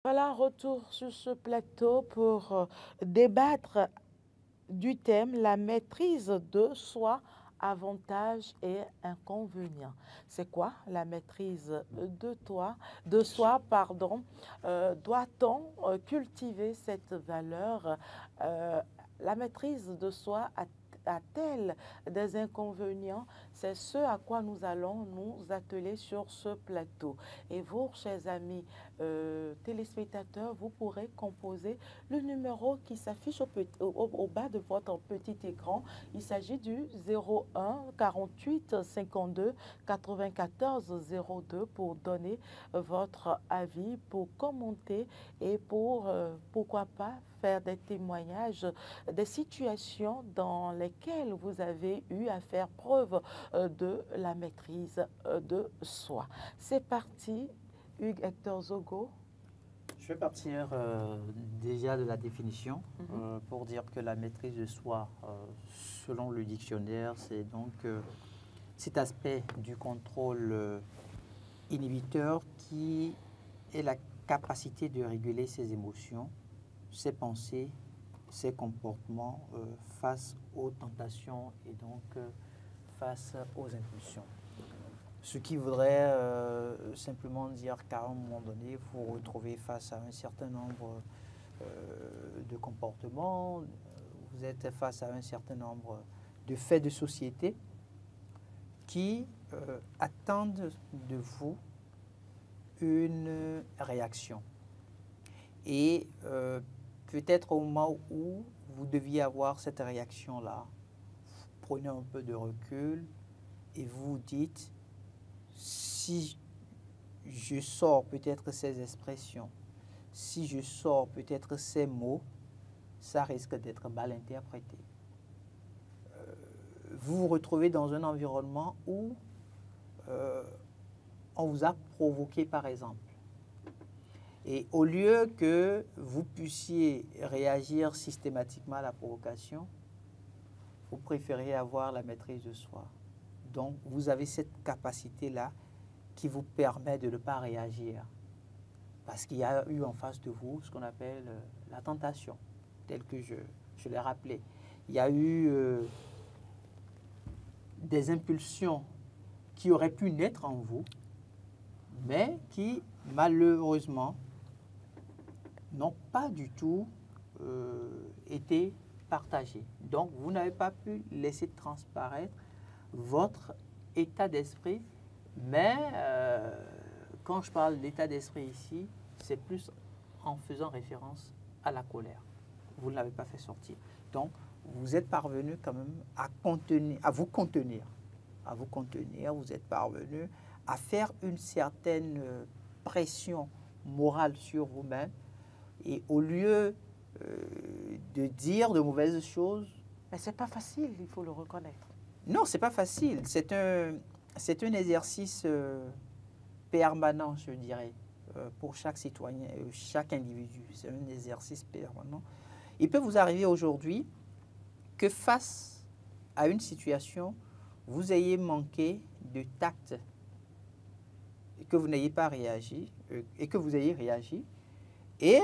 Voilà, retour sur ce plateau pour débattre du thème la maîtrise de soi, avantages et inconvénients. C'est quoi la maîtrise de soi, pardon. Doit-on cultiver cette valeur? Euh, la maîtrise de soi a-t-elle des inconvénients? C'est ce à quoi nous allons nous atteler sur ce plateau. Et vous, chers amis téléspectateurs, vous pourrez composer le numéro qui s'affiche au bas de votre petit écran. Il s'agit du 01 48 52 94 02 pour donner votre avis, pour commenter et pour, pourquoi pas, faire des témoignages des situations dans lesquelles vous avez eu à faire preuve de la maîtrise de soi. C'est parti, Hugues Hector Zogo. Je vais partir déjà de la définition pour dire que la maîtrise de soi, selon le dictionnaire, c'est donc cet aspect du contrôle inhibiteur qui est la capacité de réguler ses émotions, ses pensées, ses comportements face aux tentations et donc face aux impulsions. Ce qui voudrait simplement dire qu'à un moment donné, vous vous retrouvez face à un certain nombre de comportements, vous êtes face à un certain nombre de faits de société qui attendent de vous une réaction. Et peut-être au moment où vous deviez avoir cette réaction-là, vous prenez un peu de recul et vous vous dites, si je sors peut-être ces expressions, si je sors peut-être ces mots, ça risque d'être mal interprété. Vous vous retrouvez dans un environnement où on vous a provoqué, par exemple. Et au lieu que vous puissiez réagir systématiquement à la provocation, vous préférez avoir la maîtrise de soi. Donc, vous avez cette capacité-là qui vous permet de ne pas réagir. Parce qu'il y a eu en face de vous ce qu'on appelle la tentation, telle que je l'ai rappelé. Il y a eu des impulsions qui auraient pu naître en vous, mais qui, malheureusement, n'ont pas du tout été partagées. Donc, vous n'avez pas pu laisser transparaître votre état d'esprit, mais quand je parle d'état d'esprit ici, c'est plus en faisant référence à la colère. Vous ne l'avez pas fait sortir. Donc, vous êtes parvenu quand même à vous contenir. Vous êtes parvenu à faire une certaine pression morale sur vous-même. Et au lieu de dire de mauvaises choses... Mais ce n'est pas facile, il faut le reconnaître. Non, ce n'est pas facile. C'est un exercice permanent, je dirais, pour chaque citoyen, chaque individu. C'est un exercice permanent. Il peut vous arriver aujourd'hui que face à une situation, vous ayez manqué de tact et que vous n'ayez pas réagi, et que vous ayez réagi. Et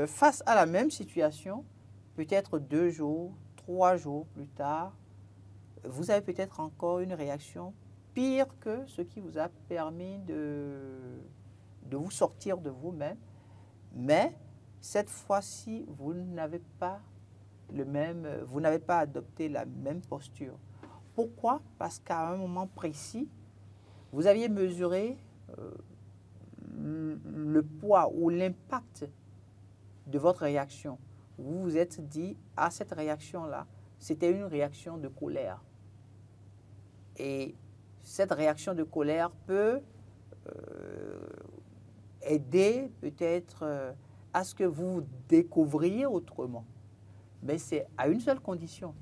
face à la même situation, peut-être 2 jours, 3 jours plus tard, vous avez peut-être encore une réaction pire que ce qui vous a permis de vous sortir de vous-même. Mais cette fois-ci, vous n'avez pas adopté la même posture. Pourquoi? Parce qu'à un moment précis, vous aviez mesuré le poids ou l'impact de votre réaction. Vous vous êtes dit, à cette réaction-là, c'était une réaction de colère. Et cette réaction de colère peut aider peut-être à ce que vous vous découvriez autrement. Mais c'est à une seule condition,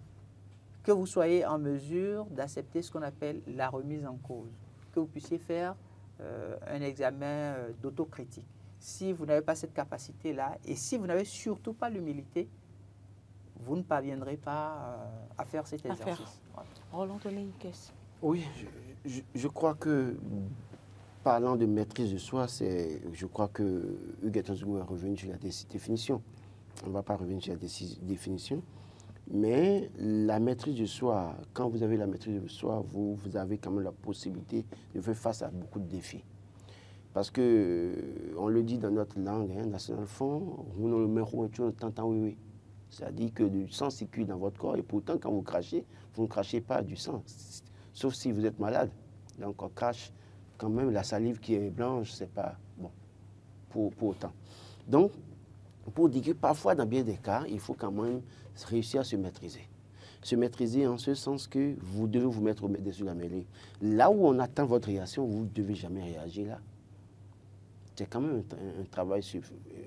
que vous soyez en mesure d'accepter ce qu'on appelle la remise en cause, que vous puissiez faire un examen d'autocritique. Si vous n'avez pas cette capacité-là, et si vous n'avez surtout pas l'humilité, vous ne parviendrez pas à faire cet exercice. Roland, donnez une question. Oui, je crois que parlant de maîtrise de soi, je crois que Hugues Tonzougo est revenu sur la définition. On ne va pas revenir sur la définition. Mais la maîtrise de soi, quand vous avez la maîtrise de soi, vous avez quand même la possibilité de faire face à beaucoup de défis. Parce que, on le dit dans notre langue, national fond, vous ne le mettez pas oui. C'est-à-dire que du sang circule dans votre corps et pourtant, quand vous crachez, vous ne crachez pas du sang, sauf si vous êtes malade. Donc, on crache quand même la salive qui est blanche, c'est pas bon pour autant. Donc, pour dire que parfois, dans bien des cas, il faut quand même réussir à se maîtriser. Se maîtriser en ce sens que vous devez vous mettre au-dessus de la mêlée. Là où on attend votre réaction, vous ne devez jamais réagir là. C'est quand même un travail,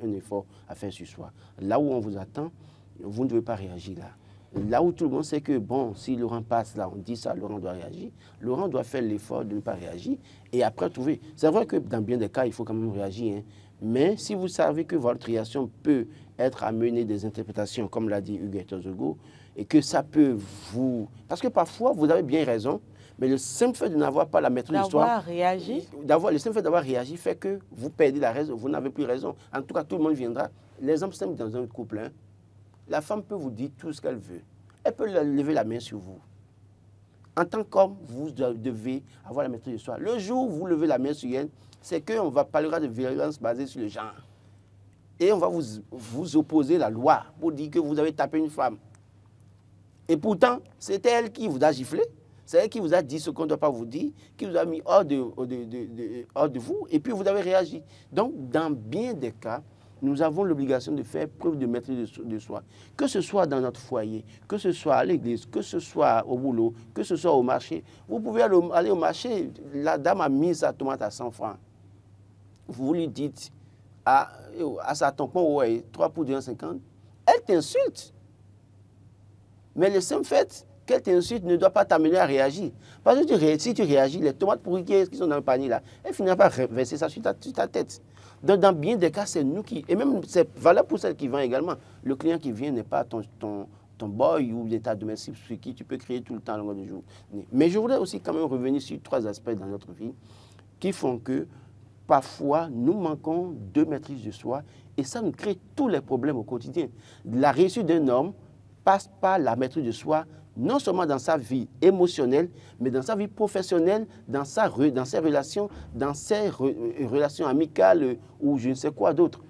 un effort à faire sur soi. Là où on vous attend, vous ne devez pas réagir là. Là où tout le monde sait que, bon, si Laurent passe là, on dit ça, Laurent doit réagir. Laurent doit faire l'effort de ne pas réagir et après trouver. C'est vrai que dans bien des cas, il faut quand même réagir. Hein. Mais si vous savez que votre réaction peut être amenée des interprétations, comme l'a dit Hugues Tonzougo, et que ça peut vous... Parce que parfois, vous avez bien raison, mais le simple fait de n'avoir pas la maîtrise de soi... Le simple fait d'avoir réagi fait que vous perdez la raison, vous n'avez plus raison. En tout cas, tout le monde viendra. L'exemple simple dans un couple, hein, la femme peut vous dire tout ce qu'elle veut. Elle peut lever la main sur vous. En tant qu'homme, vous devez avoir la maîtrise de soi. Le jour où vous levez la main sur elle, c'est qu'on va parler de violence basée sur le genre. Et on va vous opposer la loi pour dire que vous avez tapé une femme. Et pourtant, c'était elle qui vous a giflé. C'est elle qui vous a dit ce qu'on ne doit pas vous dire, qui vous a mis hors de vous, et puis vous avez réagi. Donc, dans bien des cas, nous avons l'obligation de faire preuve de maîtrise de soi. Que ce soit dans notre foyer, que ce soit à l'église, que ce soit au boulot, que ce soit au marché. Vous pouvez aller au marché, la dame a mis sa tomate à 100 francs. Vous lui dites à sa tampon, ouais, 3 pour 2,50, elle t'insulte. Mais le simple fait qu'elle t'insulte ne doit pas t'amener à réagir. Parce que si tu réagis, les tomates pourries qui sont dans le panier là, elle finira par verser ça sur ta tête. Donc, dans bien des cas, c'est nous qui... Et même, c'est valable pour celle qui vend également. Le client qui vient n'est pas ton boy ou l'état domestique sur qui tu peux créer tout le temps à longueur de jour. Mais je voudrais aussi quand même revenir sur 3 aspects dans notre vie qui font que parfois, nous manquons de maîtrise de soi et ça nous crée tous les problèmes au quotidien. La réussite d'un homme passe par la maîtrise de soi, non seulement dans sa vie émotionnelle, mais dans sa vie professionnelle, dans ses relations, dans ses relations amicales ou je ne sais quoi d'autre.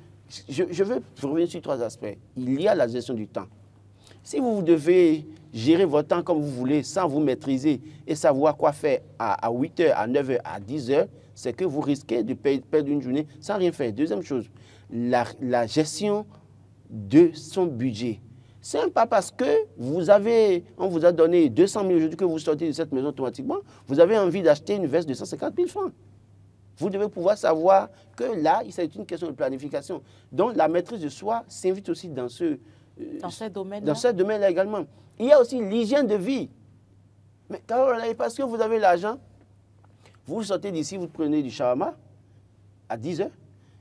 Je veux revenir sur 3 aspects. Il y a la gestion du temps. Si vous devez gérer votre temps comme vous voulez, sans vous maîtriser et savoir quoi faire à 8 h, à 9 h, à 10 h, c'est que vous risquez de perdre une journée sans rien faire. Deuxième chose, la gestion de son budget. Ce n'est pas parce que on vous a donné 200 000 aujourd'hui que vous sortez de cette maison automatiquement. Vous avez envie d'acheter une veste de 150 000 francs. Vous devez pouvoir savoir que là, c'est une question de planification. Donc, la maîtrise de soi s'invite aussi dans ce domaine-là également. Il y a aussi l'hygiène de vie. Mais parce que vous avez l'argent, vous sortez d'ici, vous prenez du shawarma à 10 h.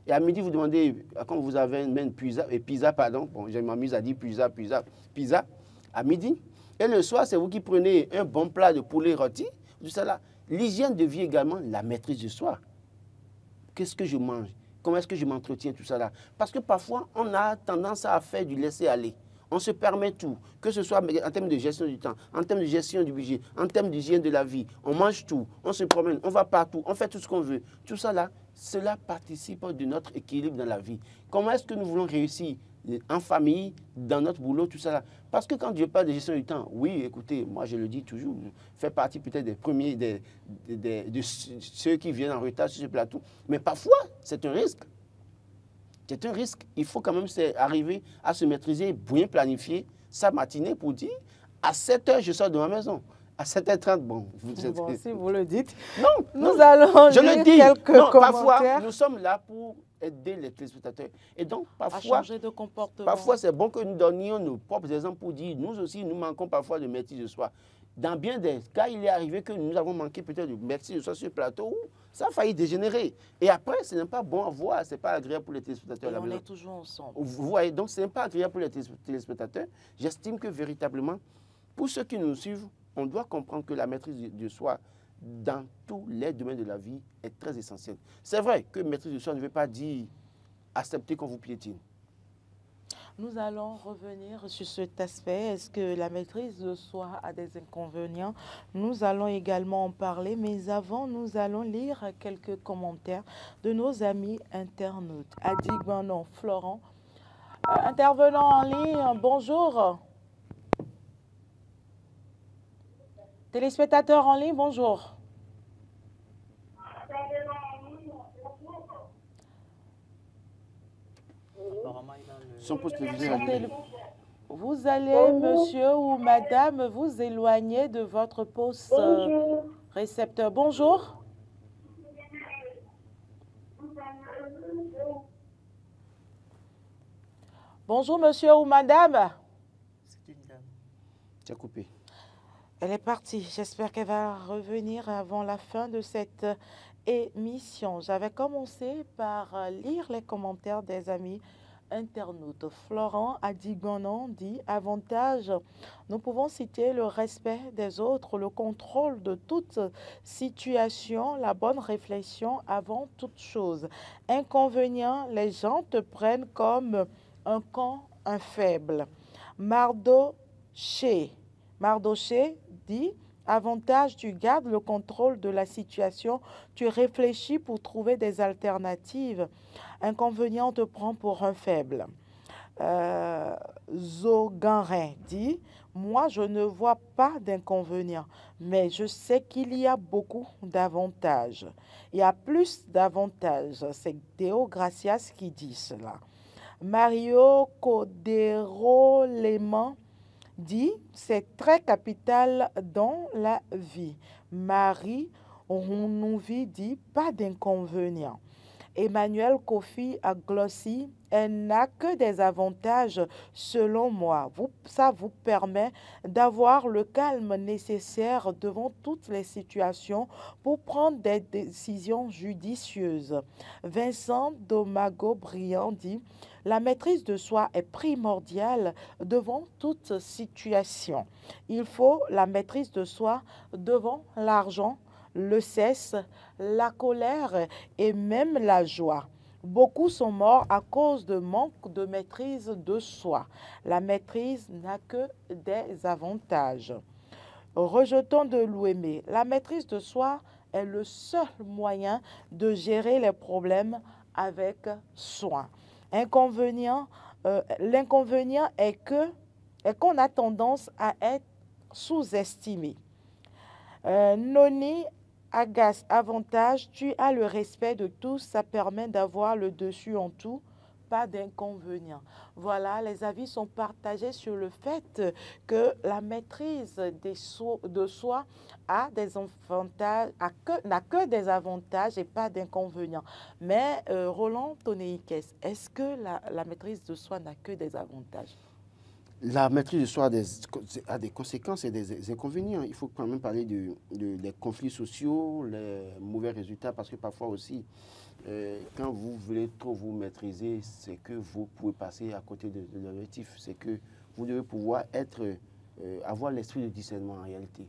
Et à midi, vous demandez, quand vous avez une pizza, pardon, bon, je m'amuse à dire pizza, à midi. Et le soir, c'est vous qui prenez un bon plat de poulet rôti, tout ça là. L'hygiène de vie également, la maîtrise de soi. Qu'est-ce que je mange? Comment est-ce que je m'entretiens, tout ça là? Parce que parfois, on a tendance à faire du laisser-aller. On se permet tout, que ce soit en termes de gestion du temps, en termes de gestion du budget, en termes d'hygiène de la vie. On mange tout, on se promène, on va partout, on fait tout ce qu'on veut. Tout ça là, cela participe de notre équilibre dans la vie. Comment est-ce que nous voulons réussir en famille, dans notre boulot, tout ça là? Parce que quand je parle de gestion du temps, oui, écoutez, moi je le dis toujours, je fais partie peut-être des premiers, de ceux qui viennent en retard sur ce plateau. Mais parfois, c'est un risque. C'est un risque. Il faut quand même arriver à se maîtriser, bien planifier sa matinée pour dire à 7 h, je sors de ma maison. À 7h30, bon. Si vous le dites. Non, nous allons je lire le dis. quelques commentaires. Parfois, nous sommes là pour aider les téléspectateurs. Et donc, parfois, changer de comportement. Parfois, c'est bon que nous donnions nos propres exemples pour dire, nous aussi, nous manquons parfois de maîtrise de soi. Dans bien des cas, il est arrivé que nous avons manqué peut-être de maîtrise de soi sur le plateau où ça a failli dégénérer. Et après, ce n'est pas bon à voir, ce n'est pas agréable pour les téléspectateurs. Et on est toujours ensemble. Vous voyez, donc ce n'est pas agréable pour les téléspectateurs. J'estime que véritablement, pour ceux qui nous suivent, on doit comprendre que la maîtrise de soi dans tous les domaines de la vie est très essentielle. C'est vrai que maîtrise de soi ne veut pas dire accepter qu'on vous piétine. Nous allons revenir sur cet aspect. Est-ce que la maîtrise de soi a des inconvénients? Nous allons également en parler, mais avant, nous allons lire quelques commentaires de nos amis internautes. Adigbanon, Florent, intervenant en ligne, bonjour. Téléspectateurs en ligne, bonjour. Son poste télévisé allumé. Vous allez, monsieur ou madame, vous éloigner de votre poste récepteur. Bonjour. Bonjour, monsieur ou madame. C'est une dame. Tu as coupé. Elle est partie. J'espère qu'elle va revenir avant la fin de cette émission. J'avais commencé par lire les commentaires des amis internautes. Florent Adigbanon dit « Avantage, nous pouvons citer le respect des autres, le contrôle de toute situation, la bonne réflexion avant toute chose. Inconvénient, les gens te prennent comme un con, un faible. » Mardoché dit « Avantage, tu gardes le contrôle de la situation, tu réfléchis pour trouver des alternatives. Inconvénient, on te prend pour un faible. » Zoganrin dit « Moi, je ne vois pas d'inconvénient, mais je sais qu'il y a beaucoup d'avantages. Il y a plus d'avantages. » C'est Théo Gracias qui dit cela. Mario Codero Léman dit « C'est très capital dans la vie. » Marie Ronouvi dit « Pas d'inconvénient. » Emmanuel Kofi Aglossi, elle n'a que des avantages selon moi. Ça vous permet d'avoir le calme nécessaire devant toutes les situations pour prendre des décisions judicieuses. Vincent Domago-Briand dit « La maîtrise de soi est primordiale devant toute situation. Il faut la maîtrise de soi devant l'argent, le cesse, la colère et même la joie. Beaucoup sont morts à cause de manque de maîtrise de soi. La maîtrise n'a que des avantages. Rejetons de l'ouémé. La maîtrise de soi est le seul moyen de gérer les problèmes avec soin. L'inconvénient est qu'on a tendance à être sous-estimé. Noni Agace, avantage, tu as le respect de tous, ça permet d'avoir le dessus en tout, pas d'inconvénient. Voilà, les avis sont partagés sur le fait que la maîtrise de soi a des avantages, n'a que des avantages et pas d'inconvénients. Mais Roland Tonéikes, est-ce que la maîtrise de soi n'a que des avantages? La maîtrise de soi a des conséquences et des inconvénients. Il faut quand même parler des conflits sociaux, les mauvais résultats, parce que parfois aussi, quand vous voulez trop vous maîtriser, c'est que vous pouvez passer à côté de l'objectif. C'est que vous devez pouvoir avoir l'esprit de discernement en réalité.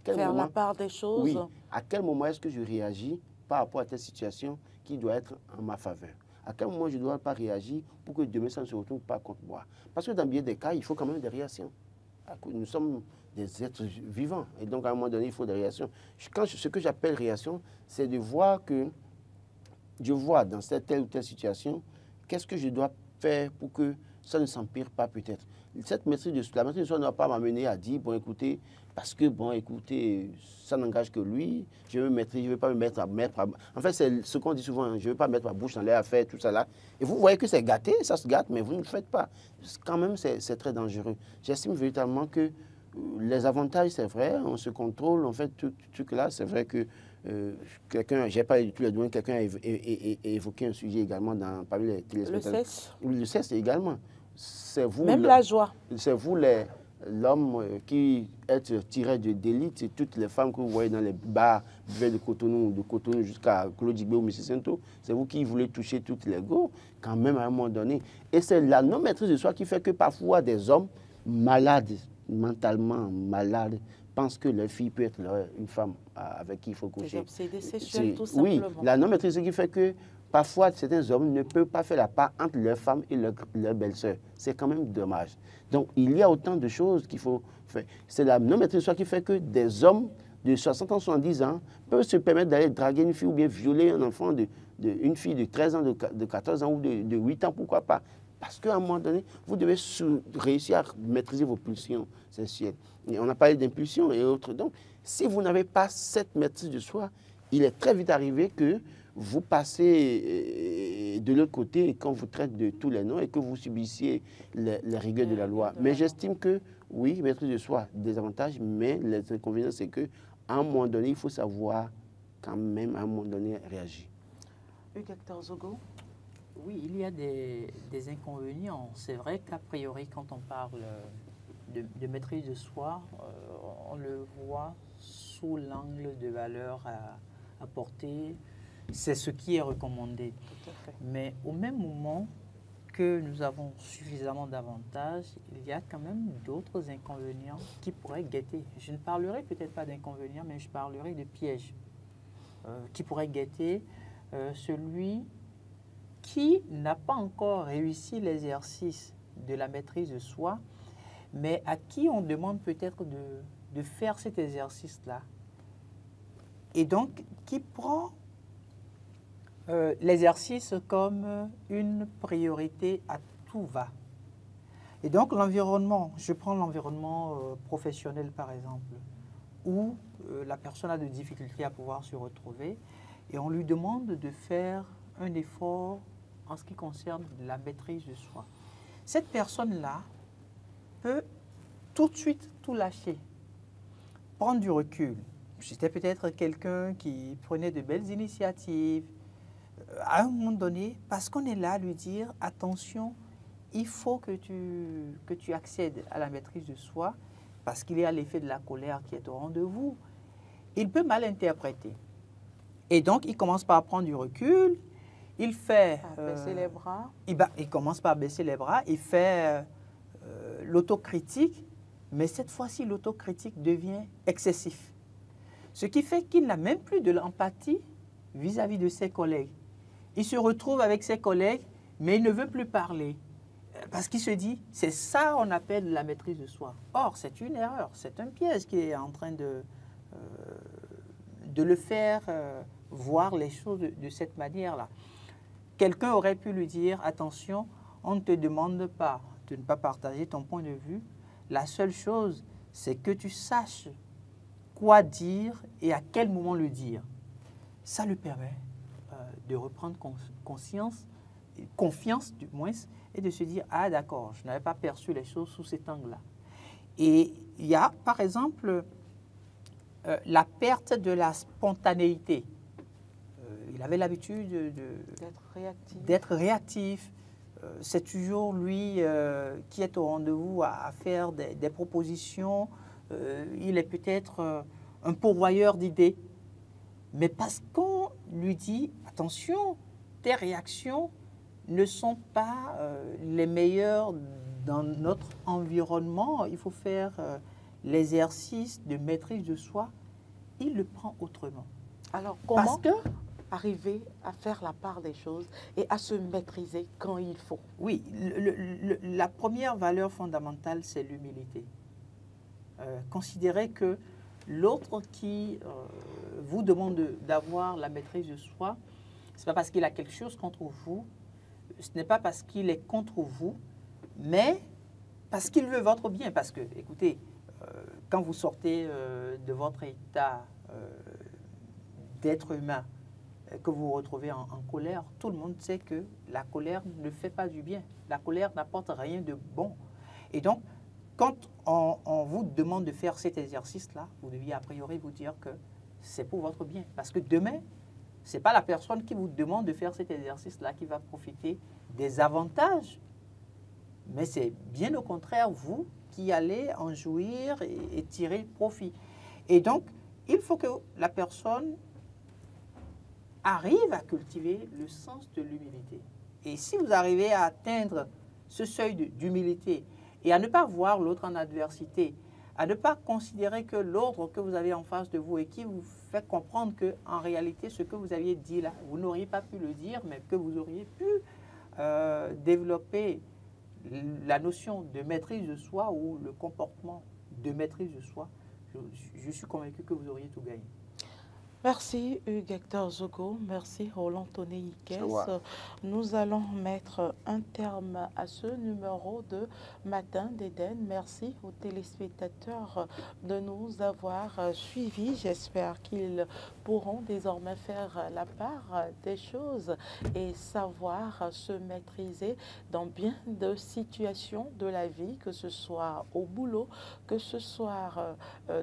Faire la part des choses. Oui. À quel moment est-ce que je réagis par rapport à telle situation qui doit être en ma faveur? À quel moment je ne dois pas réagir pour que demain ça ne se retrouve pas contre moi? Parce que dans bien des cas, il faut quand même des réactions. Nous sommes des êtres vivants et donc à un moment donné, il faut des réactions. Ce que j'appelle réaction, c'est de voir que je vois dans cette telle ou telle situation, qu'est-ce que je dois faire pour que ça ne s'empire pas peut-être. La maîtrise de soi ne doit pas m'amener à dire, bon écoutez, parce que bon écoutez, ça n'engage que lui, je veux maîtriser, je ne veux pas me mettre à... En fait, c'est ce qu'on dit souvent, je ne veux pas mettre ma bouche dans l'air à faire tout ça là. Et vous voyez que c'est gâté, ça se gâte, mais vous ne le faites pas. Quand même, c'est très dangereux. J'estime véritablement que les avantages, c'est vrai, on se contrôle, on fait tout ce truc-là, c'est vrai que quelqu'un, j'ai pas eu tous les domaines, quelqu'un a évoqué un sujet également parmi les téléspectateurs. Le cesse. Oui, le cesse également. C'est vous. Même la joie. C'est vous l'homme qui êtes tiré d'élite, et toutes les femmes que vous voyez dans les bars de Cotonou jusqu'à Claude Igbe ou M. Sento, c'est vous qui voulez toucher toutes les go, quand même à un moment donné. Et c'est la non-maîtrise de soi qui fait que parfois des hommes malades, mentalement malades, pensent que leur fille peut être une femme avec qui il faut Des coucher. obsédés sexuels, tout Oui, simplement. la non-maîtrise, ce qui fait que parfois, certains hommes ne peuvent pas faire la part entre leur femme et leur belle-sœur. C'est quand même dommage. Donc, il y a autant de choses qu'il faut faire. C'est la non-maîtrise de soi qui fait que des hommes de 60 ans, 70 ans peuvent se permettre d'aller draguer une fille ou bien violer un enfant, une fille de 13 ans, de 14 ans ou de 8 ans, pourquoi pas. Parce qu'à un moment donné, vous devez réussir à maîtriser vos pulsions sexuelles. Et on a parlé d'impulsion et autres. Donc, si vous n'avez pas cette maîtrise de soi, il est très vite arrivé que vous passez de l'autre côté et qu'on vous traite de tous les noms et que vous subissiez les rigueurs de la loi. Mais j'estime que, oui, maîtrise de soi, des avantages, mais les inconvénients, c'est qu'à un moment donné, il faut savoir quand même, à un moment donné, réagir. Hugues-Hector Zogo? Oui, il y a des inconvénients. C'est vrai qu'a priori, quand on parle de maîtrise de soi, on le voit sous l'angle de valeur à apporter. C'est ce qui est recommandé. Tout à fait. Mais au même moment que nous avons suffisamment d'avantages, il y a quand même d'autres inconvénients qui pourraient guetter. Je ne parlerai peut-être pas d'inconvénients, mais je parlerai de pièges qui pourraient guetter celui qui n'a pas encore réussi l'exercice de la maîtrise de soi, mais à qui on demande peut-être de faire cet exercice-là. Et donc, qui prend l'exercice comme une priorité à tout va. Et donc, l'environnement, je prends l'environnement professionnel par exemple, où la personne a des difficultés à pouvoir se retrouver, et on lui demande de faire un effort en ce qui concerne la maîtrise de soi. Cette personne-là peut tout de suite tout lâcher, prendre du recul. C'était peut-être quelqu'un qui prenait de belles initiatives. À un moment donné, parce qu'on est là à lui dire, attention, il faut que tu accèdes à la maîtrise de soi, parce qu'il y a l'effet de la colère qui est au rendez-vous. Il peut mal interpréter. Et donc, il commence par prendre du recul, il fait... baisser les bras. Il commence par baisser les bras, il fait l'autocritique, mais cette fois-ci, l'autocritique devient excessif. Ce qui fait qu'il n'a même plus de l'empathie vis-à-vis de ses collègues. Il se retrouve avec ses collègues, mais il ne veut plus parler. Parce qu'il se dit, c'est ça qu'on appelle la maîtrise de soi. Or, c'est une erreur, c'est un piège qui est en train de le faire voir les choses de cette manière-là. Quelqu'un aurait pu lui dire, attention, on ne te demande pas de ne pas partager ton point de vue. La seule chose, c'est que tu saches quoi dire et à quel moment le dire. Ça lui permet de reprendre confiance du moins, et de se dire, ah d'accord, je n'avais pas perçu les choses sous cet angle-là. Et il y a, par exemple, la perte de la spontanéité. Il avait l'habitude d'être réactif. C'est toujours lui qui est au rendez-vous à faire des propositions. Il est peut-être un pourvoyeur d'idées. Mais parce qu'on lui dit, attention, tes réactions ne sont pas les meilleures dans notre environnement. Il faut faire l'exercice de maîtrise de soi. Il le prend autrement. Alors, comment arriver à faire la part des choses et à se maîtriser quand il faut? Oui, la première valeur fondamentale, c'est l'humilité. Considérez que l'autre qui vous demande d'avoir la maîtrise de soi, ce n'est pas parce qu'il a quelque chose contre vous, ce n'est pas parce qu'il est contre vous, mais parce qu'il veut votre bien. Parce que, écoutez, quand vous sortez de votre état d'être humain, que vous vous retrouvez en colère, tout le monde sait que la colère ne fait pas du bien. La colère n'apporte rien de bon. Et donc, quand on vous demande de faire cet exercice-là, vous deviez a priori vous dire que c'est pour votre bien. Parce que demain, ce n'est pas la personne qui vous demande de faire cet exercice-là qui va profiter des avantages, mais c'est bien au contraire vous qui allez en jouir et tirer profit. Et donc, il faut que la personne arrive à cultiver le sens de l'humilité. Et si vous arrivez à atteindre ce seuil d'humilité et à ne pas voir l'autre en adversité, à ne pas considérer que l'ordre que vous avez en face de vous et qui vous fait comprendre qu'en réalité, ce que vous aviez dit là, vous n'auriez pas pu le dire, mais que vous auriez pu développer la notion de maîtrise de soi ou le comportement de maîtrise de soi. Je suis convaincu que vous auriez tout gagné. Merci Hugues Hector Zogo, merci Roland Toné Iquez. Savoir. Nous allons mettre un terme à ce numéro de Matin d'Éden. Merci aux téléspectateurs de nous avoir suivis. J'espère qu'ils pourront désormais faire la part des choses et savoir se maîtriser dans bien de situations de la vie, que ce soit au boulot, que ce soit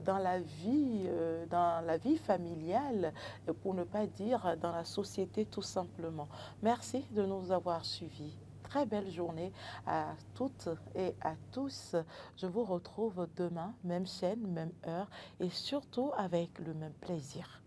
dans la vie familiale, pour ne pas dire dans la société tout simplement. Merci de nous avoir suivis. Très belle journée à toutes et à tous. Je vous retrouve demain, même chaîne, même heure et surtout avec le même plaisir.